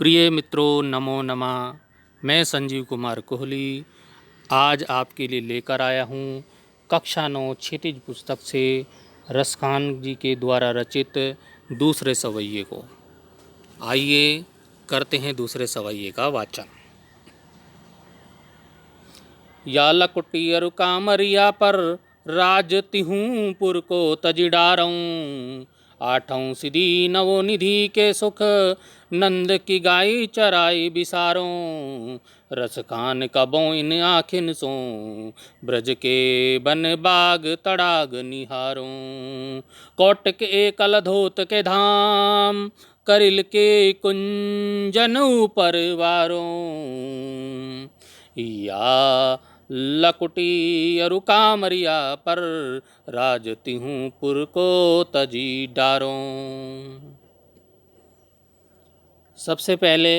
प्रिय मित्रों, नमो नमः। मैं संजीव कुमार कोहली आज आपके लिए लेकर आया हूँ कक्षा 9 क्षितिज पुस्तक से रसखान जी के द्वारा रचित दूसरे सवैये को। आइए करते हैं दूसरे सवैये का वाचन। या लकुटियर कामरिया पर राज तिहूँ पुर को तजिडारूं, आठों सिद्धि नवो निधि के सुख नंद की गाय चराई बिसारों। रस खान कबों इन आखिन सो ब्रज के बन बाग तड़ाग निहारों। कोटक एकल धोत के धाम करिल के कुंजन ऊपर वारों। या लकुटी अरु कामरिया पर राजती हूँ पुर को तजी डारों। सबसे पहले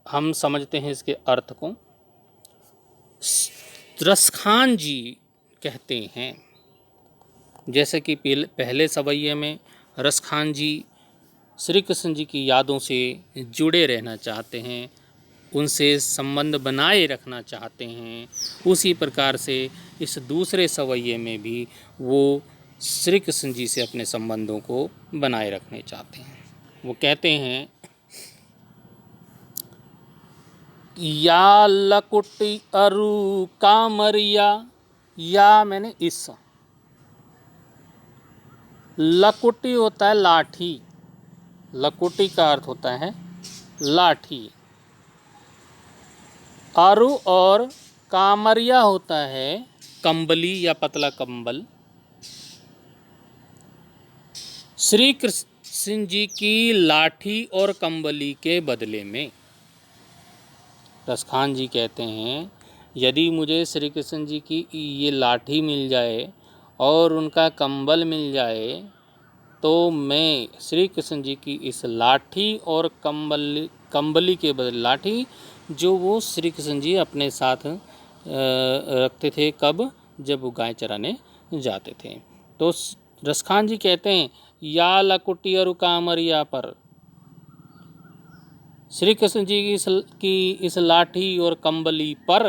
हम समझते हैं इसके अर्थ को। रसखान जी कहते हैं, जैसे कि पहले सवैये में रसखान जी श्री कृष्ण जी की यादों से जुड़े रहना चाहते हैं, उनसे संबंध बनाए रखना चाहते हैं, उसी प्रकार से इस दूसरे सवैये में भी वो श्री कृष्ण जी से अपने संबंधों को बनाए रखने चाहते हैं। वो कहते हैं, या लकुटी अरु कामरिया, या मैंने इस, लकुटी होता है लाठी, लकुटी का अर्थ होता है लाठी। अरु और कामरिया होता है कंबली या पतला कंबल। श्री कृष्ण जी की लाठी और कंबली के बदले में रसखान जी कहते हैं, यदि मुझे श्री कृष्ण जी की ये लाठी मिल जाए और उनका कंबल मिल जाए तो मैं श्री कृष्ण जी की इस लाठी और कंबली के बदले, लाठी जो वो श्री कृष्ण जी अपने साथ रखते थे, कब? जब वो गाय चराने जाते थे। तो रसखान जी कहते हैं, या लकुटी और कामरिया पर, श्री कृष्ण जी की इस लाठी और कंबली पर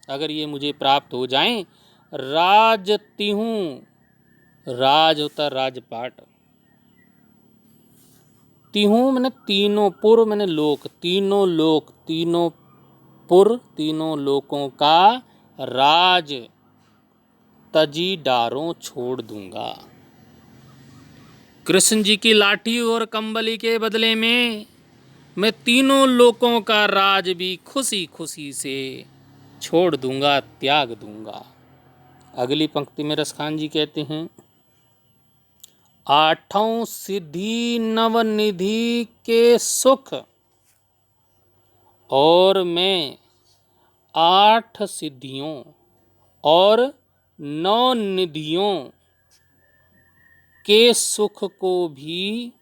अगर ये मुझे प्राप्त हो जाएं, राजती हूँ, राज होता राजपाट, तिहूँ मैंने तीनों, पुर मैंने लोक, तीनों लोक, तीनों पुर, तीनों लोकों का राज तजी डारों छोड़ दूंगा। कृष्ण जी की लाठी और कंबली के बदले में मैं तीनों लोकों का राज भी खुशी खुशी से छोड़ दूंगा, त्याग दूंगा। अगली पंक्ति में रसखान जी कहते हैं, आठों सिद्धि नवनिधि के सुख, और मैं 8 सिद्धियों और 9 निधियों के सुख को भी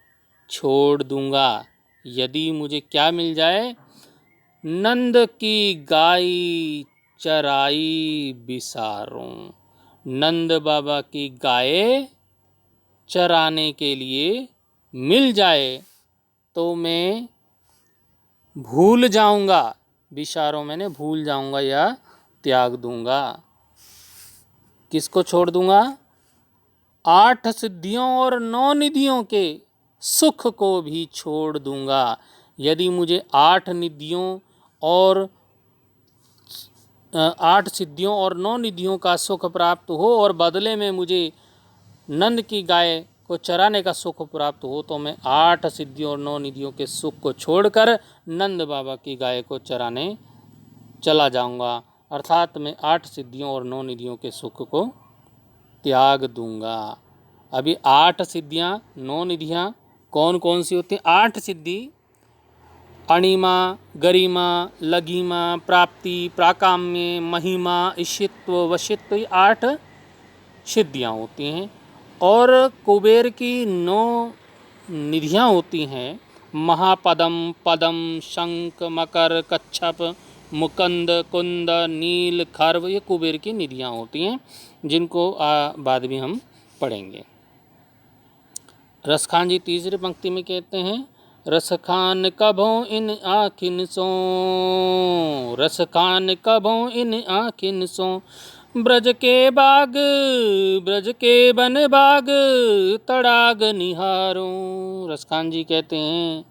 छोड़ दूंगा यदि मुझे क्या मिल जाए? नंद की गाय चराई बिसारों। नंद बाबा की गाय चराने के लिए मिल जाए तो मैं भूल जाऊंगा, बिसारों मैंने भूल जाऊंगा या त्याग दूंगा। किसको छोड़ दूंगा? 8 सिद्धियों और 9 निधियों के सुख को भी छोड़ दूंगा यदि मुझे 8 निधियों और 8 सिद्धियों और 9 निधियों का सुख प्राप्त हो और बदले में मुझे नंद की गाय को चराने का सुख प्राप्त हो, तो मैं 8 सिद्धियों और 9 निधियों के सुख को छोड़कर नंद बाबा की गाय को चराने चला जाऊंगा। अर्थात मैं 8 सिद्धियों और 9 निधियों के सुख को त्याग दूंगा। अभी 8 सिद्धियां, 9 निधियां कौन कौन सी होती हैं? 8 सिद्धि अणिमा, गरिमा, लघिमा, प्राप्ति, प्राकाम्य, महिमा, ईशित्व, वशित्व, 8 सिद्धियां होती हैं। और कुबेर की 9 निधियां होती हैं, महापदम, पदम, शंख, मकर, कच्छप, मुकंद, कुंद, नील, खर्व, ये कुबेर की निधियां होती हैं, जिनको बाद में हम पढ़ेंगे। रसखान जी तीसरी पंक्ति में कहते हैं, रस खान कभों इन आँखिन सो, रस खान कभों इन आँखिन सो, ब्रज के बाग, ब्रज के बन बाग, तड़ाग निहारूं। रसखान जी कहते हैं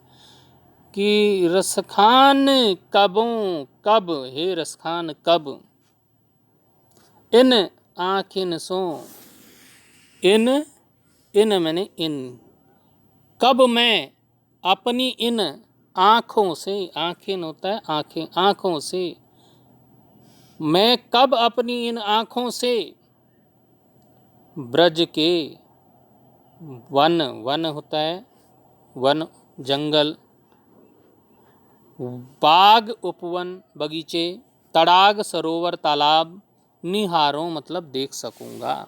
कि रसखान कबों, कब हे रसखान कब, इन आँखिन सो, इन मैंने इन, कब मैं अपनी इन आँखों से, आँखिन होता है आँखें, आँखों से, मैं कब अपनी इन आँखों से ब्रज के वन, वन होता है वन जंगल, बाग उपवन बगीचे, तड़ाग सरोवर तालाब, निहारों मतलब देख सकूंगा।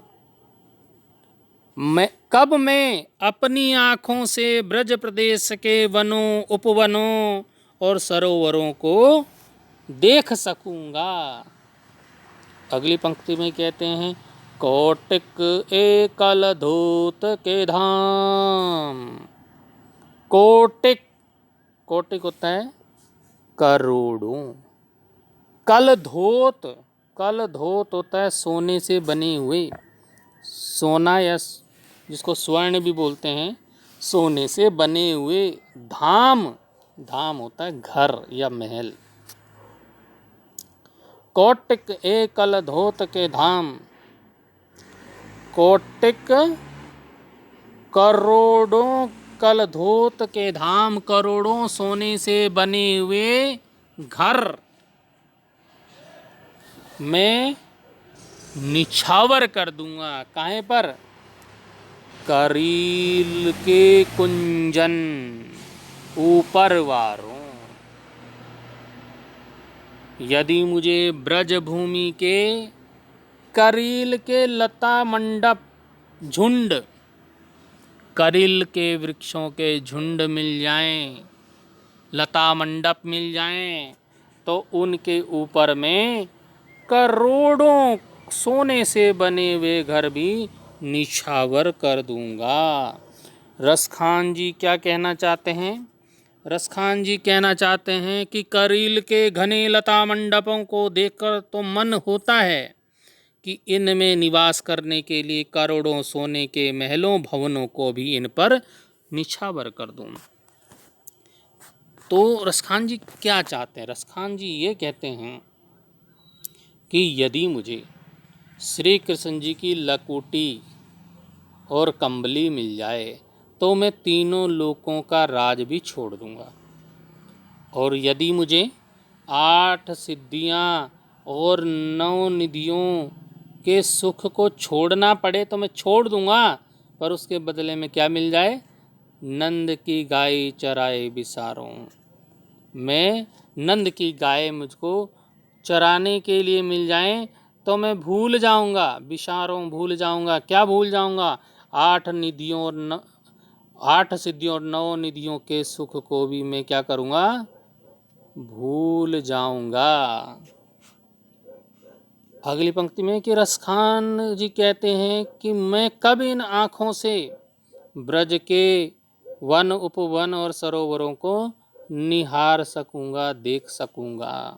मैं कब मैं अपनी आँखों से ब्रज प्रदेश के वनों उपवनों और सरोवरों को देख सकूंगा। अगली पंक्ति में कहते हैं कोटिक एकल धूत के धाम। कोटिक, कोटिक होता है करोड़ों, कल धोत, कल धोत होता है सोने से बने हुए, सोना या जिसको स्वर्ण भी बोलते हैं, सोने से बने हुए धाम, धाम होता है घर या महल। कोटिक एकल धोत के धाम, कोटिक करोड़ों कल धोत के धाम, करोड़ों सोने से बने हुए घर मैं निछावर कर दूंगा। काहे पर? करील के कुंजन ऊपर वारों। यदि मुझे ब्रज भूमि के करील के लता मंडप झुंड, करील के वृक्षों के झुंड मिल जाएं, लता मंडप मिल जाएं, तो उनके ऊपर में करोड़ों सोने से बने हुए घर भी निछावर कर दूंगा। रसखान जी क्या कहना चाहते हैं? रसखान जी कहना चाहते हैं कि करील के घने लता मंडपों को देखकर तो मन होता है कि इनमें निवास करने के लिए करोड़ों सोने के महलों भवनों को भी इन पर निछावर कर दूं। तो रसखान जी क्या चाहते हैं? रसखान जी ये कहते हैं कि यदि मुझे श्री कृष्ण जी की लकोटी और कंबली मिल जाए तो मैं तीनों लोकों का राज भी छोड़ दूंगा, और यदि मुझे 8 सिद्धियां और 9 निधियों के सुख को छोड़ना पड़े तो मैं छोड़ दूंगा, पर उसके बदले में क्या मिल जाए? नंद की गाय चराए बिसारों। मैं नंद की गाय मुझको चराने के लिए मिल जाएं तो मैं भूल जाऊंगा, बिसारों भूल जाऊंगा। क्या भूल जाऊंगा? 8 निधियों और 8 सिद्धियों और 9 निधियों के सुख को भी मैं क्या करूंगा? भूल जाऊंगा। अगली पंक्ति में कि रसखान जी कहते हैं कि मैं कब इन आँखों से ब्रज के वन उपवन और सरोवरों को निहार सकूंगा, देख सकूंगा।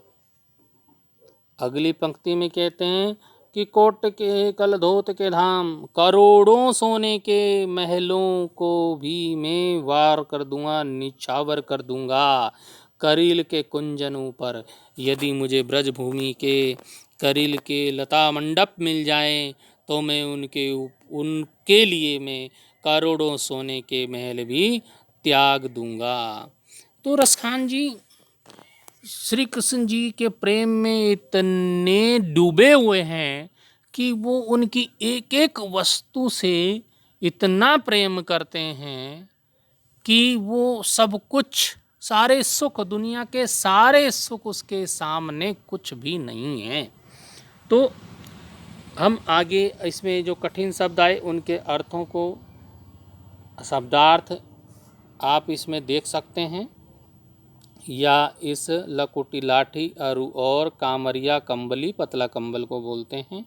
अगली पंक्ति में कहते हैं कि कोट के कल धोत के धाम, करोड़ों सोने के महलों को भी मैं वार कर दूंगा, निछावर कर दूंगा करील के कुंजनों पर। यदि मुझे ब्रज भूमि के करील के लता मंडप मिल जाएं तो मैं उनके लिए मैं करोड़ों सोने के महल भी त्याग दूंगा। तो रसखान जी श्री कृष्ण जी के प्रेम में इतने डूबे हुए हैं कि वो उनकी एक एक वस्तु से इतना प्रेम करते हैं कि वो सब कुछ, सारे सुख, दुनिया के सारे सुख उसके सामने कुछ भी नहीं है। तो हम आगे इसमें जो कठिन शब्द आए उनके अर्थों को, शब्दार्थ आप इसमें देख सकते हैं, या इस लकोटी लाठी अरु और कामरिया कंबली, पतला कंबल को बोलते हैं।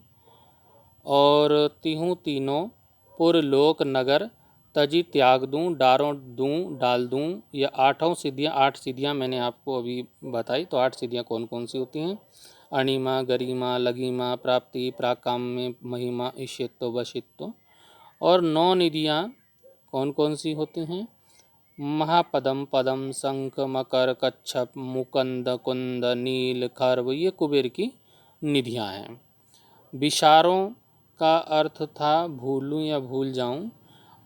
और तीनों पुरलोक नगर तजी त्याग दूं, डारों दूं, डाल दूं। ये आठों सिद्धियाँ, 8 सिद्धियाँ मैंने आपको अभी बताई। तो 8 सिद्धियाँ कौन कौन सी होती हैं? अणिमा, गरिमा, लघिमा, प्राप्ति, प्राकाम्य, महिमा, ईशित्व, वशित्व। और 9 निधियाँ कौन कौन सी होती हैं? महापदम, पदम, शंख, मकर, कच्छप, मुकुंद, कुंद, नील, खर्व, ये कुबेर की निधियाँ हैं। विशारों का अर्थ था भूलूं या भूल जाऊं।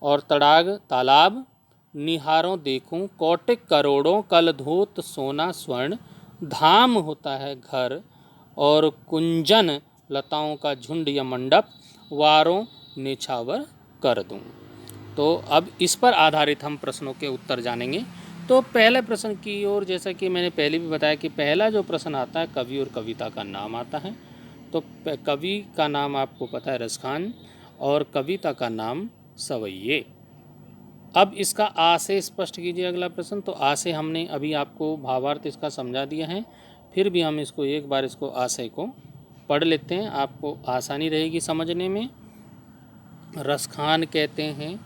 और तड़ाग तालाब, निहारों देखूं, कौटिक करोड़ों, कलधोत सोना स्वर्ण, धाम होता है घर, और कुंजन लताओं का झुंड या मंडप, वारों निछावर कर दूं। तो अब इस पर आधारित हम प्रश्नों के उत्तर जानेंगे। तो पहले प्रश्न की ओर, जैसा कि मैंने पहले भी बताया कि पहला जो प्रश्न आता है कवि और कविता का नाम आता है। तो कवि का नाम आपको पता है रसखान, और कविता का नाम सवैये। अब इसका आ से स्पष्ट कीजिए अगला प्रश्न। तो आ से हमने अभी आपको भावार्थ इसका समझा दिया है, फिर भी हम इसको एक बार इसको आशय को पढ़ लेते हैं, आपको आसानी रहेगी समझने में। रसखान कहते हैं,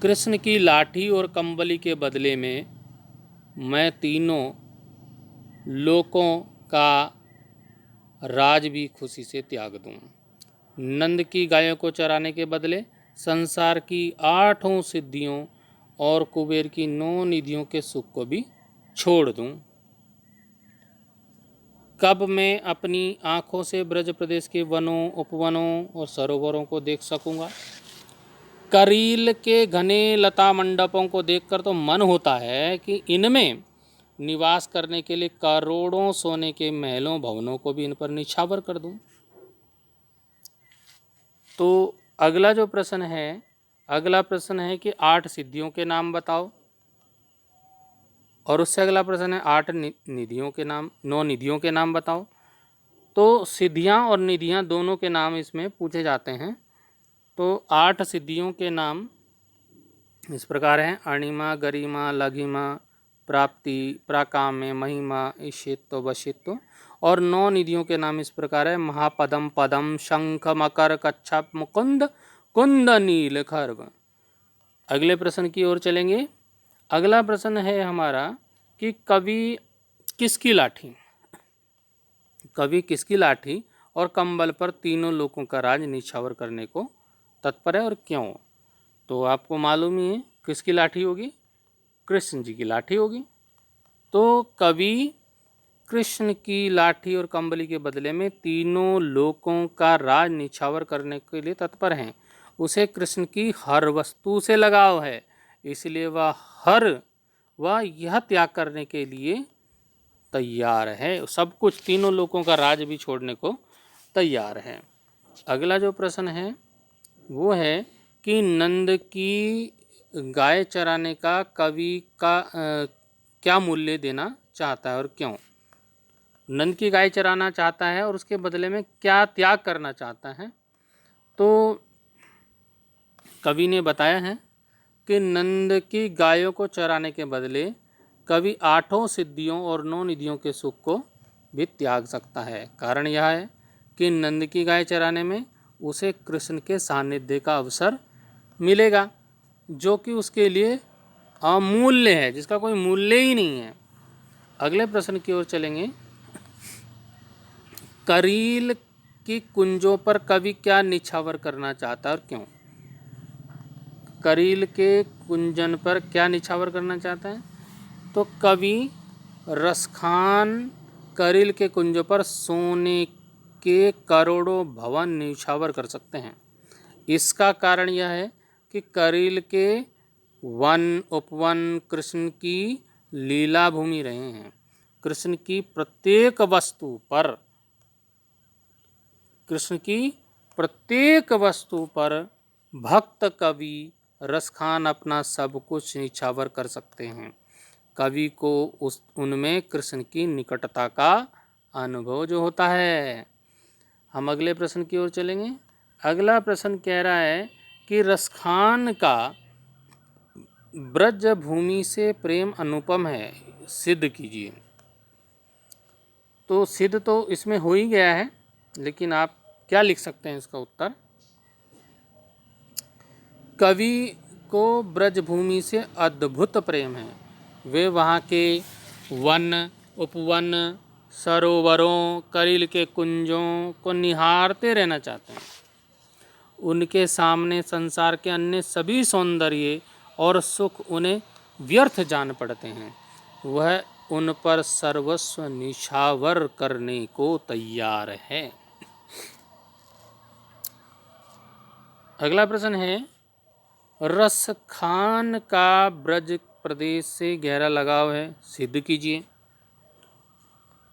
कृष्ण की लाठी और कंबली के बदले में मैं तीनों लोकों का राज भी खुशी से त्याग दूं। नंद की गायों को चराने के बदले संसार की 8 सिद्धियों और कुबेर की 9 निधियों के सुख को भी छोड़ दूं। कब मैं अपनी आँखों से ब्रज प्रदेश के वनों, उपवनों और सरोवरों को देख सकूंगा। करील के घने लता मंडपों को देखकर तो मन होता है कि इनमें निवास करने के लिए करोड़ों सोने के महलों, भवनों को भी इन पर निछावर कर दूं। तो अगला जो प्रश्न है, अगला प्रश्न है कि 8 सिद्धियों के नाम बताओ। और उससे अगला प्रश्न है 8 निधियों के नाम, 9 निधियों के नाम बताओ। तो सिद्धियां और निधियां दोनों के नाम इसमें पूछे जाते हैं। तो 8 सिद्धियों के नाम इस प्रकार हैं: अणिमा, गरिमा, लघिमा, प्राप्ति, प्राकाम्य, महिमा, ईशित्व, वशित्व। और 9 निधियों के नाम इस प्रकार है: महापदम, पदम, शंख, मकर, कच्छप, मुकुंद, कुंद, नील, खर्व। अगले प्रश्न की ओर चलेंगे। अगला प्रश्न है हमारा कि कवि किसकी लाठी, कवि किसकी लाठी और कंबल पर तीनों लोगों का राज निछावर करने को तत्पर है और क्यों? तो आपको मालूम ही है किसकी लाठी होगी, कृष्ण जी की लाठी होगी। तो कवि कृष्ण की लाठी और कंबली के बदले में तीनों लोकों का राज निछावर करने के लिए तत्पर हैं। उसे कृष्ण की हर वस्तु से लगाव है, इसलिए वह यह त्याग करने के लिए तैयार है, सब कुछ, तीनों लोगों का राज भी छोड़ने को तैयार है। अगला जो प्रश्न है वो है कि नंद की गाय चराने का कवि का क्या मूल्य देना चाहता है और क्यों? नंद की गाय चराना चाहता है और उसके बदले में क्या त्याग करना चाहता है? तो कवि ने बताया है कि नंद की गायों को चराने के बदले कवि 8 सिद्धियों और 9 निधियों के सुख को भी त्याग सकता है। कारण यह है कि नंद की गाय चराने में उसे कृष्ण के सानिध्य का अवसर मिलेगा, जो कि उसके लिए अमूल्य है, जिसका कोई मूल्य ही नहीं है। अगले प्रश्न की ओर चलेंगे। करील की कुंजों पर कवि क्या निछावर करना चाहता है और क्यों? करील के कुंजन पर क्या निछावर करना चाहता है? तो कवि रसखान करील के कुंजों पर सोने के करोड़ों भवन निछावर कर सकते हैं। इसका कारण यह है कि करील के वन, उपवन कृष्ण की लीला भूमि रहे हैं। कृष्ण की प्रत्येक वस्तु पर भक्त कवि रसखान अपना सब कुछ निछावर कर सकते हैं। कवि को उनमें कृष्ण की निकटता का अनुभव जो होता है। हम अगले प्रश्न की ओर चलेंगे। अगला प्रश्न कह रहा है कि रसखान का ब्रज भूमि से प्रेम अनुपम है, सिद्ध कीजिए। तो सिद्ध तो इसमें हो ही गया है, लेकिन आप क्या लिख सकते हैं इसका उत्तर? कवि को ब्रजभूमि से अद्भुत प्रेम है। वे वहाँ के वन, उपवन, सरोवरों, करील के कुंजों को निहारते रहना चाहते हैं। उनके सामने संसार के अन्य सभी सौंदर्य और सुख उन्हें व्यर्थ जान पड़ते हैं। वह उन पर सर्वस्व निछावर करने को तैयार है। अगला प्रश्न है, रसखान का ब्रज प्रदेश से गहरा लगाव है, सिद्ध कीजिए।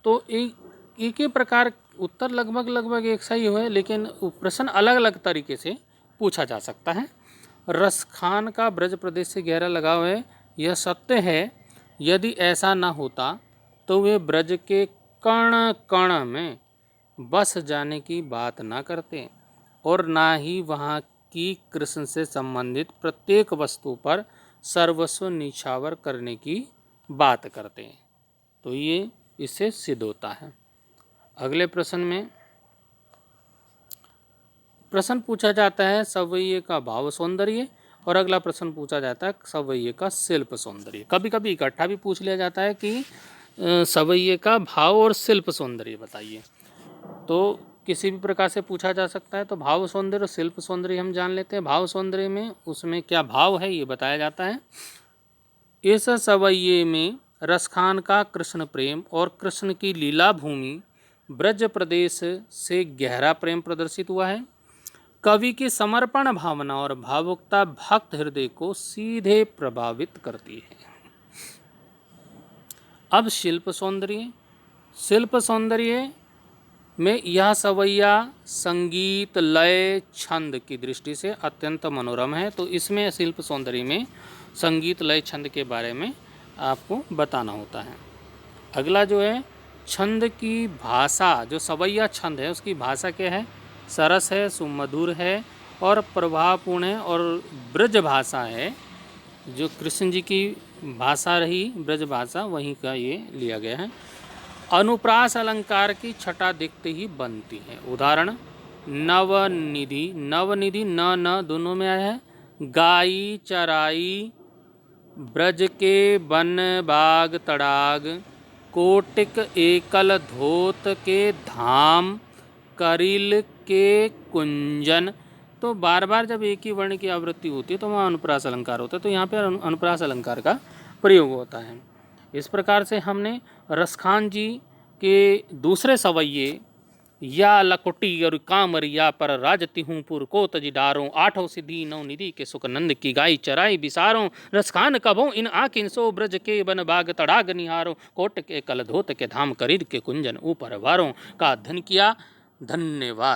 तो एक ही प्रकार उत्तर लगभग एक सा ही है, लेकिन प्रश्न अलग अलग तरीके से पूछा जा सकता है। रसखान का ब्रज प्रदेश से गहरा लगाव है, यह सत्य है। यदि ऐसा न होता तो वे ब्रज के कण कण में बस जाने की बात ना करते और ना ही वहाँ की कृष्ण से संबंधित प्रत्येक वस्तु पर सर्वस्व निछावर करने की बात करते। तो ये इससे सिद्ध होता है। अगले प्रश्न में प्रश्न पूछा जाता है सवैये का भाव सौंदर्य, और अगला प्रश्न पूछा जाता है सवैये का शिल्प सौंदर्य। कभी कभी इकट्ठा भी पूछ लिया जाता है कि सवैये का भाव और शिल्प सौंदर्य बताइए। तो किसी भी प्रकार से पूछा जा सकता है। तो भाव सौंदर्य और शिल्प सौंदर्य हम जान लेते हैं। भाव सौंदर्य में उसमें क्या भाव है ये बताया जाता है। इस सवैये में रसखान का कृष्ण प्रेम और कृष्ण की लीला भूमि ब्रज प्रदेश से गहरा प्रेम प्रदर्शित हुआ है। कवि की समर्पण भावना और भावुकता भक्त हृदय को सीधे प्रभावित करती है। अब शिल्प सौंदर्य। शिल्प सौंदर्य में यह सवैया संगीत, लय, छंद की दृष्टि से अत्यंत मनोरम है। तो इसमें शिल्प सौंदर्य में संगीत, लय, छंद के बारे में आपको बताना होता है। अगला जो है छंद की भाषा, जो सवैया छंद है उसकी भाषा क्या है? सरस है, सुमधुर है और प्रभावपूर्ण है। और ब्रज भाषा है, जो कृष्ण जी की भाषा रही ब्रज भाषा, वहीं का ये लिया गया है। अनुप्रास अलंकार की छटा दिखते ही बनती है। उदाहरण नवनिधि, नवनिधि न दोनों में आया है। गाई चराई, ब्रज के वन बाग तड़ाग, कोटिक एकल धोत के धाम, करील के कुंजन। तो बार बार जब एक ही वर्ण की आवृत्ति होती है तो वहाँ अनुप्रास अलंकार होता है। तो यहाँ पे अनुप्रास अलंकार का प्रयोग होता है। इस प्रकार से हमने रसखान जी के दूसरे सवैये या लकुटी और कामरिया पर राजती हूँ पुर को तजी डारों, आठों सिद्धि नौ निधि के सुखनंद की गाई चराई बिसारों, रसखान कभों इन आकिन सो ब्रज के बन बाग तड़ाग निहारों, कोट के कल धोत के धाम, करीर के कुंजन ऊपर वारों का अध्ययन किया। धन्यवाद।